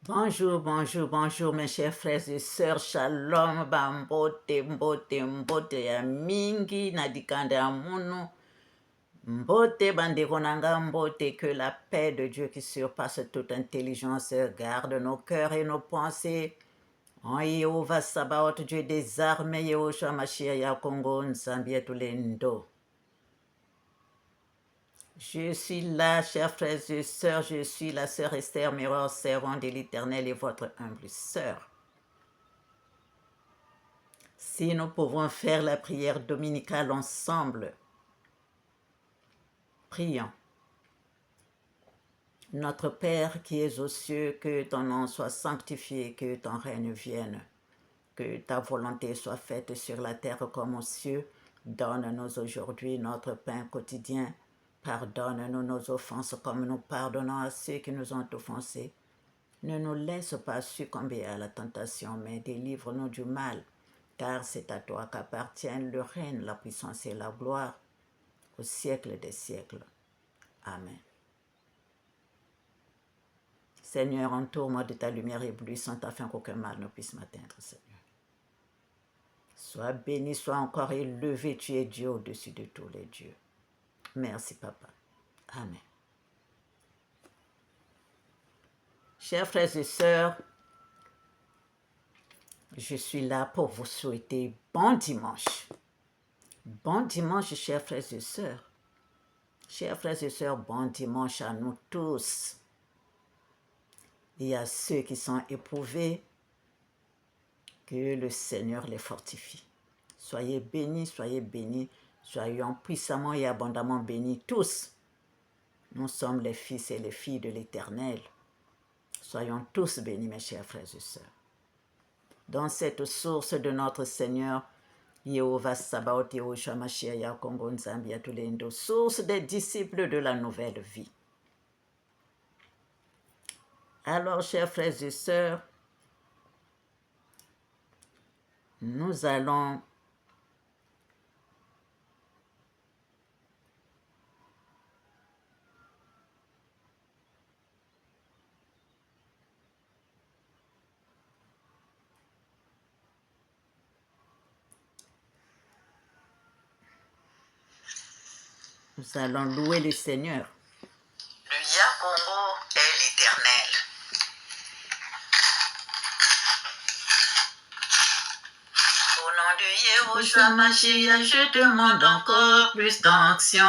Bonjour, bonjour, bonjour mes chers frères et sœurs, shalom, bambote, mbote, mbote ya mingi, nadikande amunu, mbote, bandeko nanga mbote, que la paix de Dieu qui surpasse toute intelligence garde nos cœurs et nos pensées. En Yehovah Sabaoth, Dieu des armées, Yehoshua Mashiach ya Congo, Nzambia Tulendo. Je suis là, chers frères et sœurs, je suis la sœur Esther Miroir, servante de l'Éternel et votre humble sœur. Si nous pouvons faire la prière dominicale ensemble, prions. Notre Père qui es aux cieux, que ton nom soit sanctifié, que ton règne vienne, que ta volonté soit faite sur la terre comme aux cieux. Donne-nous aujourd'hui notre pain quotidien. Pardonne-nous nos offenses comme nous pardonnons à ceux qui nous ont offensés. Ne nous laisse pas succomber à la tentation, mais délivre-nous du mal, car c'est à toi qu'appartiennent le règne, la puissance et la gloire, au siècle des siècles. Amen. Seigneur, entoure-moi de ta lumière éblouissante afin qu'aucun mal ne puisse m'atteindre, Seigneur. Sois béni, sois encore élevé, tu es Dieu au-dessus de tous les dieux. Merci, Papa. Amen. Chers frères et sœurs, je suis là pour vous souhaiter bon dimanche. Bon dimanche, chers frères et sœurs. Chers frères et sœurs, bon dimanche à nous tous. Et à ceux qui sont éprouvés, que le Seigneur les fortifie. Soyez bénis, soyons puissamment et abondamment bénis tous. Nous sommes les fils et les filles de l'Éternel. Soyons tous bénis, mes chers frères et sœurs. Dans cette source de notre Seigneur, Yehovah Sabaoth, Yehoshua Mashiach ya Congo, Nzambia Tulendo, source des disciples de la nouvelle vie. Alors, chers frères et sœurs, nous allons louer le Seigneur. Le Ya-Congo est l'Éternel. Au nom de Yehoshua Mashiach, je demande encore plus d'action.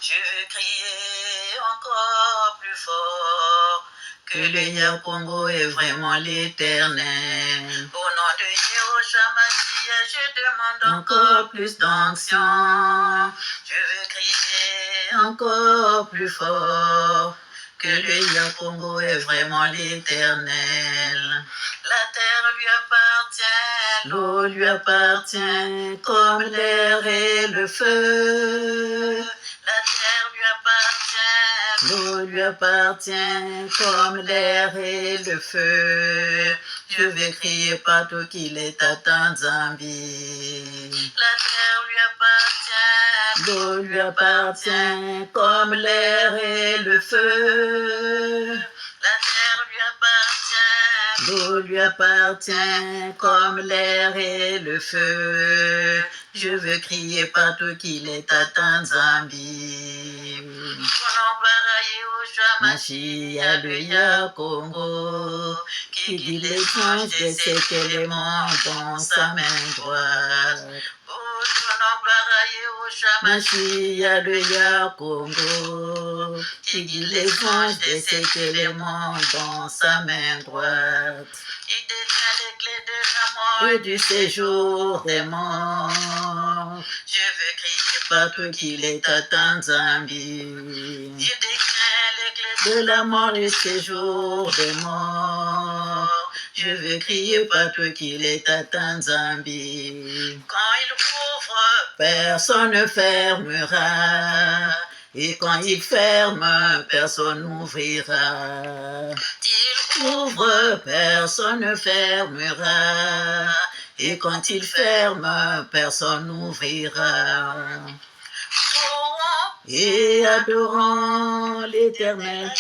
Je veux crier encore plus fort que le Ya-Congo est vraiment l'Éternel. Au nom de Yehoshua Mashiach, je demande encore plus d'action. Je veux crier encore plus fort que le Ya-Congo est vraiment l'Éternel. La terre lui appartient, l'eau lui appartient, comme l'air et le feu. La terre lui appartient, l'eau lui appartient, comme l'air et le feu. Je vais crier partout qu'il est à Tanzambie. La terre lui appartient, l'eau lui appartient, comme l'air et le feu. La terre lui appartient, l'eau lui appartient, comme l'air et le feu. Je veux crier partout qu'il est à Tanzambie. Mashiach le Ya-Congo, qui guide les anges de cet élément dans sa main droite. Mashiach le Ya-Congo, qui guide les anges de cet élément dans sa main droite. Il détient les clés de la mort et du séjour des morts. Je veux crier partout qu'il est à Tanzambie. Il détient les clés de la mort et du séjour des morts. Je veux crier partout qu'il est à Tanzambie. Quand il ouvre, personne ne fermera. Et quand il ferme, personne n'ouvrira. Il ouvre, personne ne fermera. Et quand il ferme, personne n'ouvrira. Et adorons l'Éternel.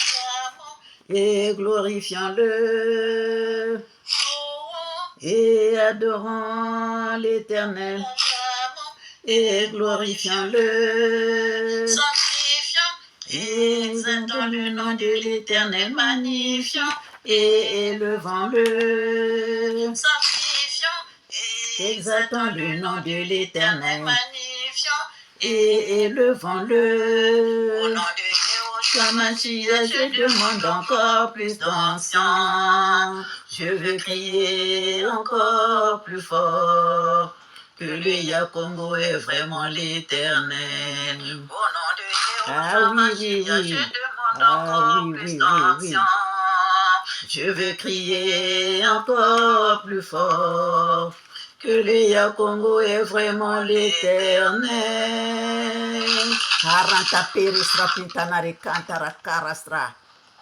et glorifions-le, et adorons l'Éternel, et glorifions-le, et exaltons le nom de l'Éternel, magnifiant, et élevons-le, exaltons le nom de l'Éternel, magnifiant, et élevons-le. Au nom de Yeshua Mashiach, je demande encore plus d'onction. Je veux crier encore plus fort que le Yakongo est vraiment l'Éternel. Au nom de Yeshua Mashiach, je demande encore plus d'onction. Je veux crier encore plus fort que le Yakongo est vraiment l'Éternel. Aranta peristra pintanare cantara carastra.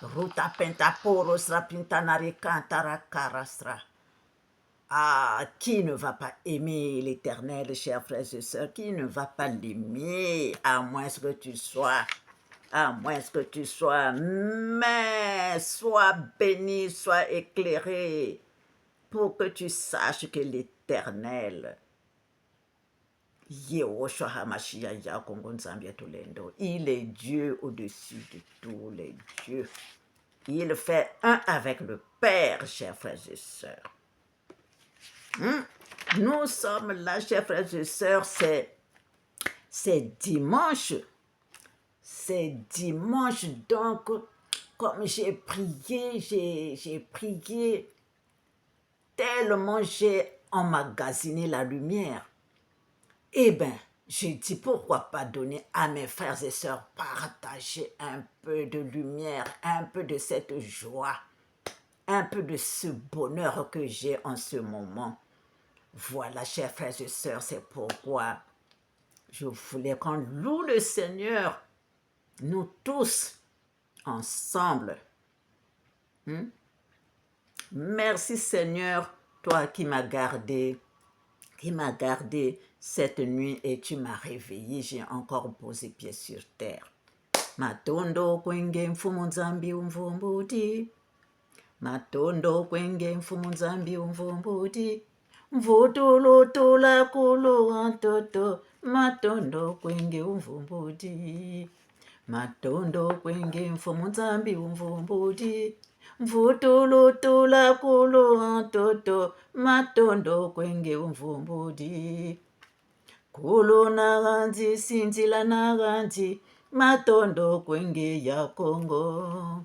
Ruta pentaporostra pintanare cantara carastra. Ah, qui ne va pas aimer l'Éternel, chers frères et sœurs? Qui ne va pas l'aimer, à moins que tu sois, mais sois béni, sois éclairé, pour que tu saches que l'Éternel, Yehoshua HaMashiach Yakongo Nzambi Atulendo, il est Dieu au-dessus de tous les dieux. Il fait un avec le Père, chers frères et sœurs. Nous sommes là, chers frères et sœurs, c'est dimanche. C'est dimanche, donc, comme j'ai prié, tellement j'ai emmagasiné la lumière. Eh bien, j'ai dit, pourquoi pas donner à mes frères et sœurs, partager un peu de lumière, un peu de cette joie, un peu de ce bonheur que j'ai en ce moment. Voilà, chers frères et sœurs, c'est pourquoi je voulais qu'on loue le Seigneur, nous tous, ensemble. Merci Seigneur, toi qui m'as gardé cette nuit et tu m'as réveillé, j'ai encore posé pied sur terre. Matondo kwenge mfumu nzambi umvumbuti, matondo kwenge mfumu nzambi umvumbuti, mvutulutula kulu antoto, matondo kwenge umvumbuti, matondo kwenge mfumu nzambi umvumbuti, mvutulutula kulu antoto, matondo kwenge umvumbuti. Kulu naganzi sinzila naganzi, matondo kwenge ya Kongo.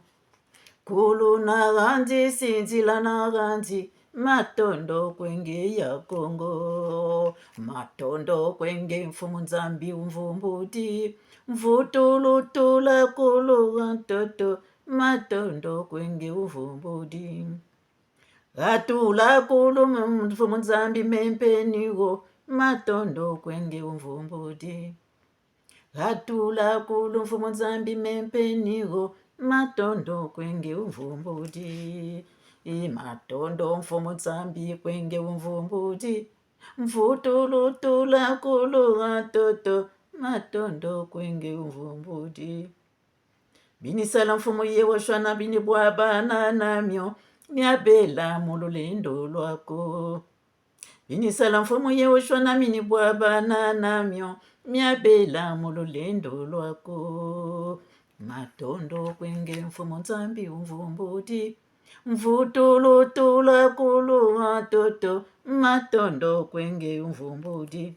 Kulu naganzi sinzila naganzi, matondo kwenge ya Kongo. Matondo kwenge mfumu nzambi umvumbuti, mvutulutula kulu antoto, matondo kwenge umvumbuti. Gatula kulu mfumu nzambi mempenigo, matondo kwenge umvumbuti. Gatula kulu mfumu nzambi mempenigo, matondo kwenge umvumbuti. Matondo mfumu nzambi kwenge umvumbuti, mvutulutula kulu antoto, matondo kwenge umvumbuti. Binisala mfumu Yehoshua na bini bwabana namyo, miabela mululendo lwako. Binisala mfumu Yehoshua na bini bwabana namyo, miabela mululendo lwako. Matondo kwenge mfumu nzambi umvumbuti, mvutulutula kulu antoto, matondo kwenge umvumbuti.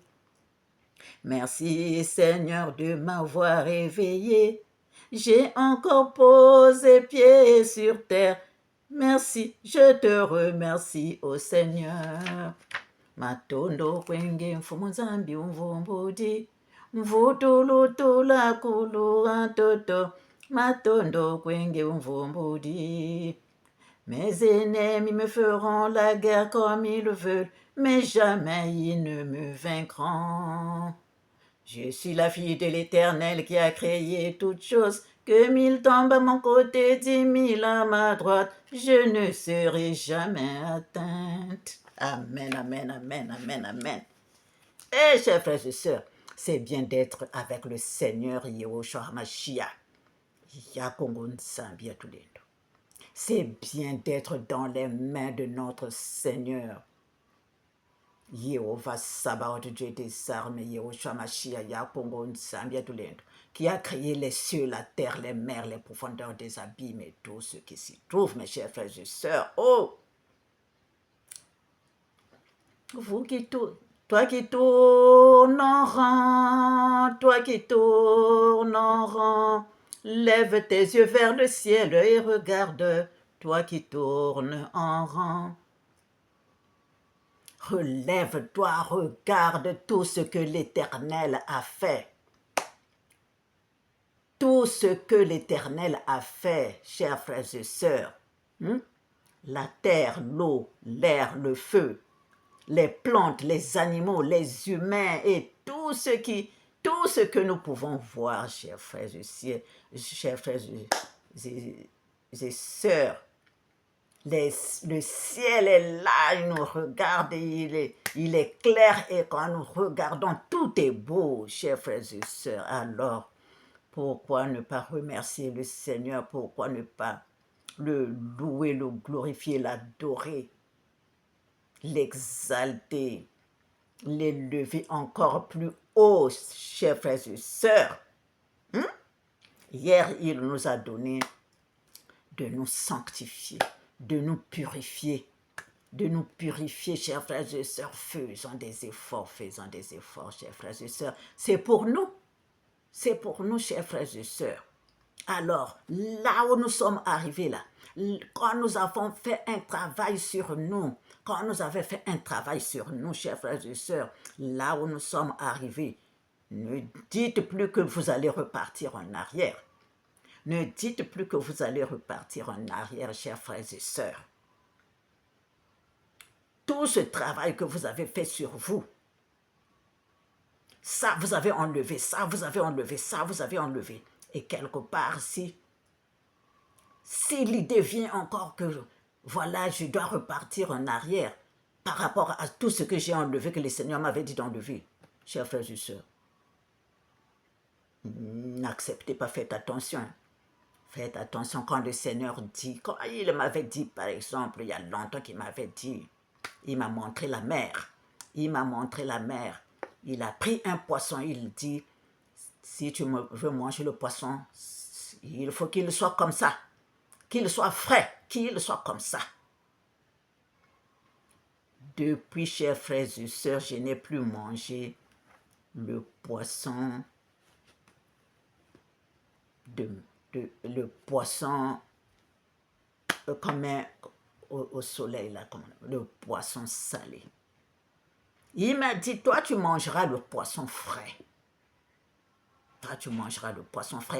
Merci Seigneur de m'avoir réveillé. J'ai encore posé pied sur terre. Merci, je te remercie, ô Seigneur. Matondo kwenge mfumu nzambi umvumbuti, mvutulutula kulu antoto, matondo kwenge umvumbuti. Mes ennemis me feront la guerre comme ils veulent, mais jamais ils ne me vaincront. Je suis la fille de l'Éternel qui a créé toutes choses. Que 1000 tombent à mon côté, 10 000 à ma droite, je ne serai jamais atteinte. Amen, amen, amen, amen, amen. Eh, chers frères et sœurs, c'est bien d'être avec le Seigneur Yehoshua HaMashiach. Yakongo Nzambi Atulendo. C'est bien d'être dans les mains de notre Seigneur. Jéhovah Sabaoth, Dieu des armées, Yehoshua Mashiach, Yapongo Nsambia Tulendo, qui a créé les cieux, la terre, les mers, les profondeurs des abîmes et tout ce qui s'y trouve, mes chers frères et sœurs. Oh! Toi qui tournes en rang, toi qui tournes en rang, lève tes yeux vers le ciel et regarde, toi qui tournes en rang. Relève-toi, regarde tout ce que l'Éternel a fait. Tout ce que l'Éternel a fait, chers frères et sœurs. La terre, l'eau, l'air, le feu, les plantes, les animaux, les humains et tout ce que nous pouvons voir, chers frères et sœurs. Le ciel est là, il nous regarde, et il est clair, et quand nous regardons, tout est beau, chers frères et sœurs. Alors, pourquoi ne pas remercier le Seigneur? Pourquoi ne pas le louer, le glorifier, l'adorer, l'exalter, l'élever encore plus haut, chers frères et sœurs? Hier, il nous a donné de nous sanctifier, de nous purifier, chers frères et sœurs. Faisons des efforts, chers frères et sœurs. C'est pour nous, chers frères et sœurs. Alors, là où nous sommes arrivés là, quand nous avons fait un travail sur nous, chers frères et sœurs, là où nous sommes arrivés, ne dites plus que vous allez repartir en arrière. Ne dites plus que vous allez repartir en arrière, chers frères et sœurs. Tout ce travail que vous avez fait sur vous, ça vous avez enlevé, ça vous avez enlevé, ça vous avez enlevé. Et quelque part, si l'idée vient encore que, voilà, je dois repartir en arrière par rapport à tout ce que j'ai enlevé, que le Seigneur m'avait dit d'enlever, chers frères et sœurs, n'acceptez pas, faites attention. Faites attention quand le Seigneur dit, quand il m'avait dit, par exemple, il y a longtemps qu'il m'avait dit, il m'a montré la mer. Il a pris un poisson, il dit, si tu veux manger le poisson, il faut qu'il soit comme ça, qu'il soit frais, qu'il soit comme ça. Depuis, chers frères et sœurs, je n'ai plus mangé le poisson le poisson comme au soleil, là, comme le poisson salé. Il m'a dit, toi tu mangeras le poisson frais.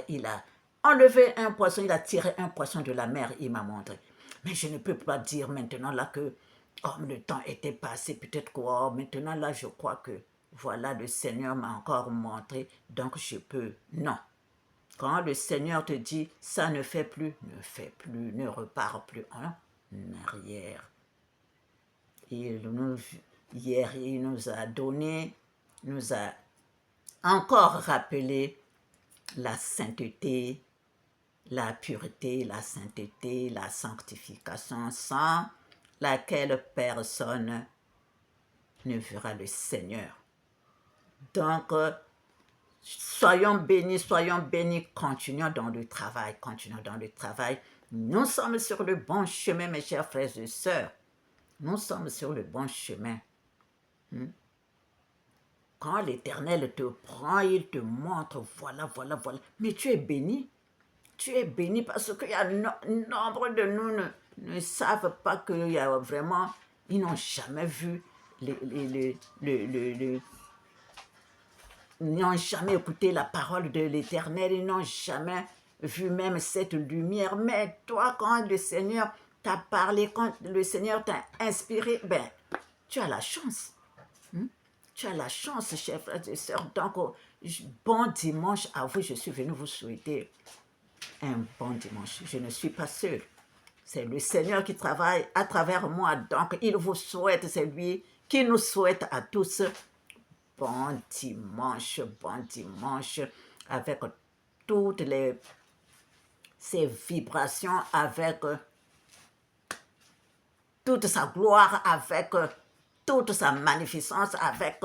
Il a enlevé un poisson, il a tiré un poisson de la mer, il m'a montré. Mais je ne peux pas dire maintenant là que, comme le temps était passé, peut-être que maintenant là je crois que, voilà, le Seigneur m'a encore montré, donc je peux. Non. Quand le Seigneur te dit, ça ne fait plus, ne repars plus en arrière. Hier, il nous a donné, nous a encore rappelé la sainteté, la pureté, la sainteté, la sanctification, sans laquelle personne ne verra le Seigneur. Donc, soyons bénis, continuons dans le travail, Nous sommes sur le bon chemin, mes chers frères et sœurs. Nous sommes sur le bon chemin. Quand l'Éternel te prend, il te montre, voilà. Mais tu es béni. Parce qu'il y a nombre de nous ne savent pas qu'il y a vraiment, ils n'ont jamais vu ils n'ont jamais écouté la parole de l'Éternel, ils n'ont jamais vu même cette lumière. Mais toi, quand le Seigneur t'a parlé, quand le Seigneur t'a inspiré, tu as la chance. Tu as la chance, chers frères et sœurs. Donc, bon dimanche à vous. Je suis venu vous souhaiter un bon dimanche. Je ne suis pas seule. C'est le Seigneur qui travaille à travers moi. Donc, il vous souhaite, c'est lui qui nous souhaite à tous bon dimanche, avec toutes ces vibrations, avec toute sa gloire, avec toute sa magnificence, avec,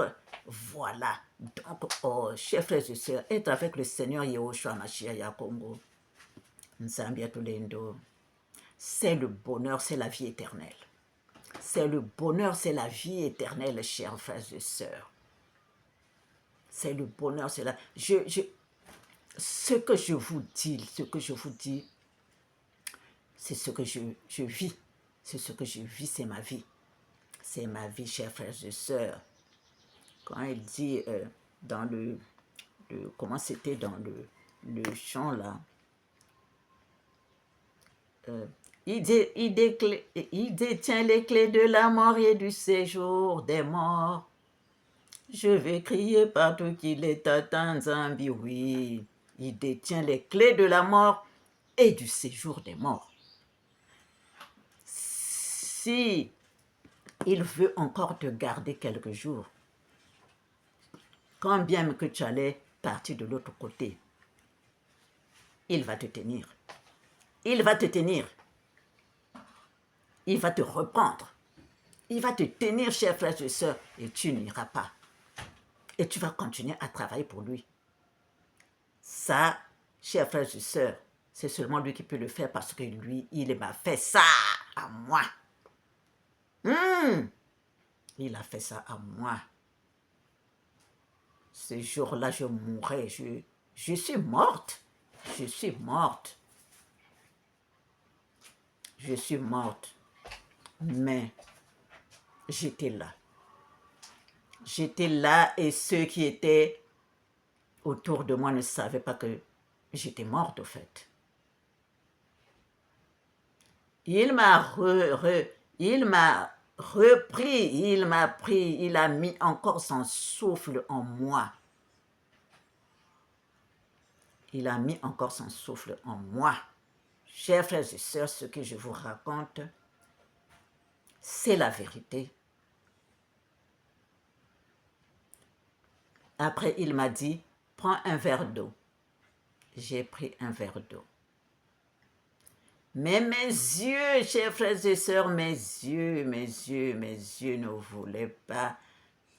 voilà. Donc, oh, chers frères et sœurs, être avec le Seigneur Yehoshua Mashiach Yakongo, Nzambia Tulendo, c'est le bonheur, c'est la vie éternelle. C'est le bonheur, c'est la vie éternelle, chers frères et sœurs. C'est le bonheur, c'est la... Ce que je vous dis, c'est ce que je vis. C'est ce que je vis, c'est ma vie. C'est ma vie, chers frères et sœurs. Quand il dit dans comment c'était dans le chant là, il détient les clés de la mort et du séjour des morts. Je vais crier partout qu'il est atteint, Zambi, oui. Il détient les clés de la mort et du séjour des morts. Si il veut encore te garder quelques jours, quand bien que tu allais partir de l'autre côté, il va te tenir. Il va te tenir. Il va te reprendre. Il va te tenir, chers frères et sœurs, et tu n'iras pas. Et tu vas continuer à travailler pour lui. Ça, chers frères et sœurs, c'est seulement lui qui peut le faire parce que lui, il m'a fait ça à moi. Il a fait ça à moi. Ce jour-là, je mourrais. Je suis morte. Je suis morte. Je suis morte. Mais j'étais là. J'étais là et ceux qui étaient autour de moi ne savaient pas que j'étais morte, au fait. Il m'a repris, il m'a pris, il a mis encore son souffle en moi. Il a mis encore son souffle en moi. Chers frères et sœurs, ce que je vous raconte, c'est la vérité. Après, il m'a dit, prends un verre d'eau. J'ai pris un verre d'eau. Mais mes yeux, chers frères et sœurs, mes yeux ne voulaient pas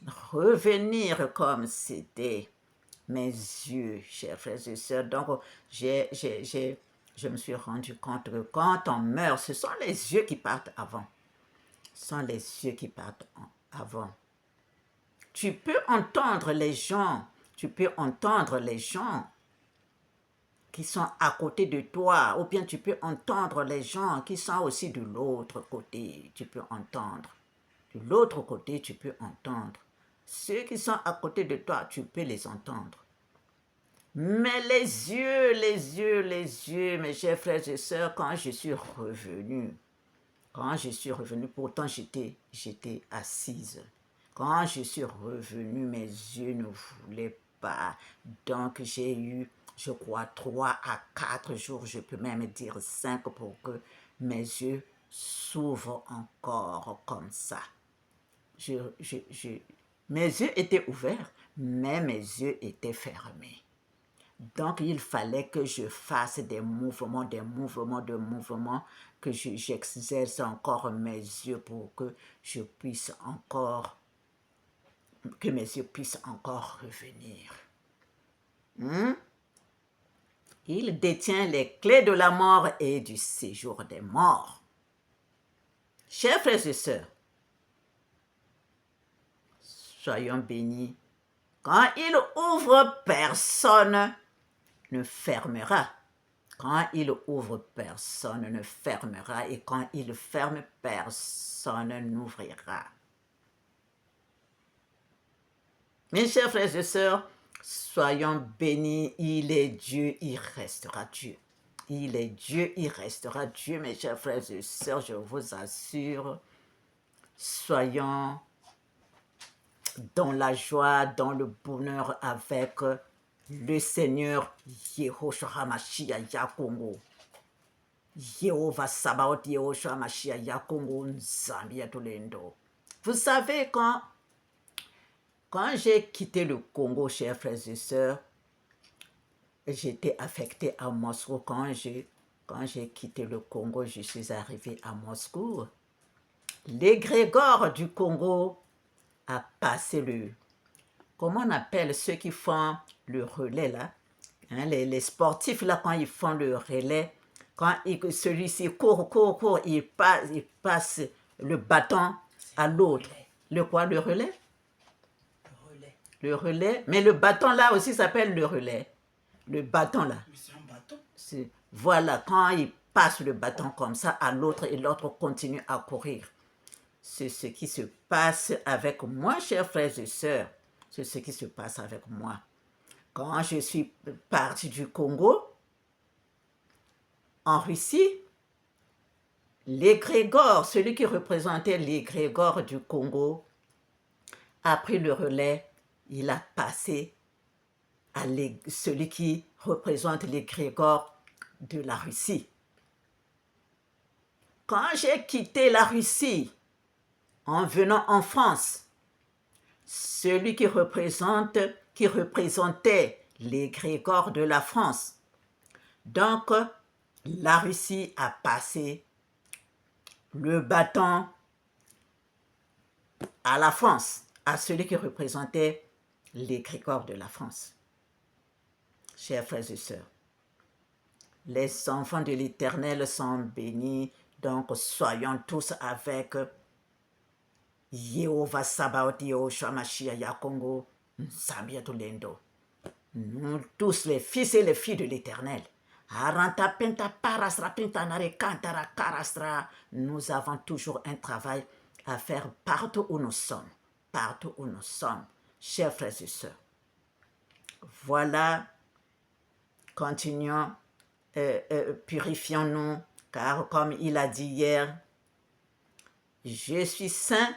revenir comme c'était. Mes yeux, chers frères et sœurs. Donc, je me suis rendu compte que quand on meurt, ce sont les yeux qui partent avant. Ce sont les yeux qui partent avant. Tu peux entendre les gens, qui sont à côté de toi, ou bien tu peux entendre les gens qui sont aussi de l'autre côté, tu peux entendre. De l'autre côté, tu peux entendre. Ceux qui sont à côté de toi, tu peux les entendre. Mais les yeux, mes chers frères et sœurs, quand je suis revenue, pourtant j'étais assise. Quand je suis revenue, mes yeux ne voulaient pas. Donc j'ai eu, je crois, 3 à 4 jours, je peux même dire 5 pour que mes yeux s'ouvrent encore comme ça. Mes yeux étaient ouverts, mais mes yeux étaient fermés. Donc, il fallait que je fasse des mouvements, que j'exerce encore mes yeux pour que je puisse encore, que mes yeux puissent encore revenir. Il détient les clés de la mort et du séjour des morts. Chers frères et sœurs, soyons bénis. Quand il ouvre, personne ne fermera. Quand il ouvre, personne ne fermera. Et quand il ferme, personne n'ouvrira. Mes chers frères et sœurs, soyons bénis. Il est Dieu, il restera Dieu. Il est Dieu, il restera Dieu. Mes chers frères et sœurs, je vous assure, soyons dans la joie, dans le bonheur avec le Seigneur Yehoshua HaMashiach Yakongo. Yehovah Sabaoth Yehoshua HaMashiach Yakongo Nzambia Tulendo. Vous savez, quand j'ai quitté le Congo, chers frères et sœurs, j'étais affectée à Moscou. Quand j'ai quitté le Congo, je suis arrivée à Moscou. L'égrégore du Congo a passé le... Comment on appelle ceux qui font le relais là, hein, les sportifs là, quand ils font le relais, quand celui-ci court, il passe le bâton à l'autre. Le quoi, le relais? Le relais. Mais le bâton là aussi s'appelle le relais. Le bâton là. C'est un bâton. Voilà, quand il passe le bâton comme ça à l'autre et l'autre continue à courir. C'est ce qui se passe avec moi, chers frères et sœurs. C'est ce qui se passe avec moi. Quand je suis parti du Congo, en Russie, l'égrégore, celui qui représentait l'égrégore du Congo, a pris le relais. Il a passé à celui qui représente l'égrégore de la Russie. Quand j'ai quitté la Russie, en venant en France, celui qui représentait l'égrégore de la France. Donc, la Russie a passé le bâton à la France, à celui qui représentait l'égrégore de la France. Chers frères et sœurs, les enfants de l'Éternel sont bénis, donc soyons tous avec Yehovah Sabaoth, Yahushua Mashiach, Yakongo, Nzambi Tulendo. Nous tous les fils et les filles de l'Éternel, nous avons toujours un travail à faire partout où nous sommes. Partout où nous sommes, chers frères et sœurs. Voilà, continuons, purifions-nous, car comme il a dit hier, je suis saint.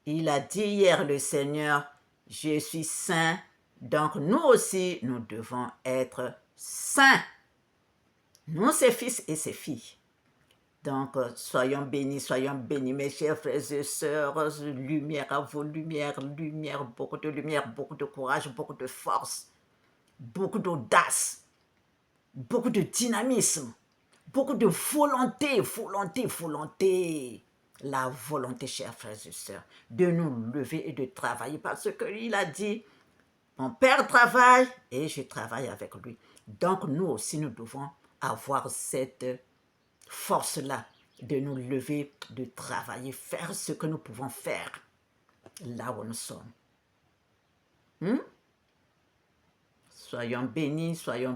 Il a dit hier le Seigneur, je suis saint. Donc nous aussi, nous devons être saints. Nous, ses fils et ses filles. Donc, soyons bénis, mes chers frères et sœurs. Lumière à vos lumières, beaucoup de courage, beaucoup de force, beaucoup d'audace, beaucoup de dynamisme, beaucoup de volonté. La volonté, chers frères et sœurs, de nous lever et de travailler parce qu'il a dit, mon Père travaille et je travaille avec lui. Donc, nous aussi, nous devons avoir cette force-là de nous lever, de travailler, faire ce que nous pouvons faire là où nous sommes. Soyons bénis, soyons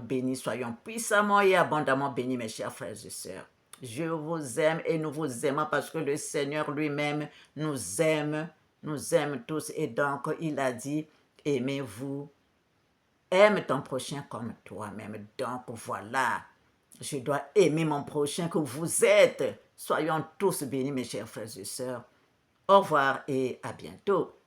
puissamment et abondamment bénis, mes chers frères et sœurs. Je vous aime et nous vous aimons parce que le Seigneur lui-même nous aime tous. Et donc, il a dit, aimez-vous, aime ton prochain comme toi-même. Donc, voilà, je dois aimer mon prochain que vous êtes. Soyons tous bénis, mes chers frères et sœurs. Au revoir et à bientôt.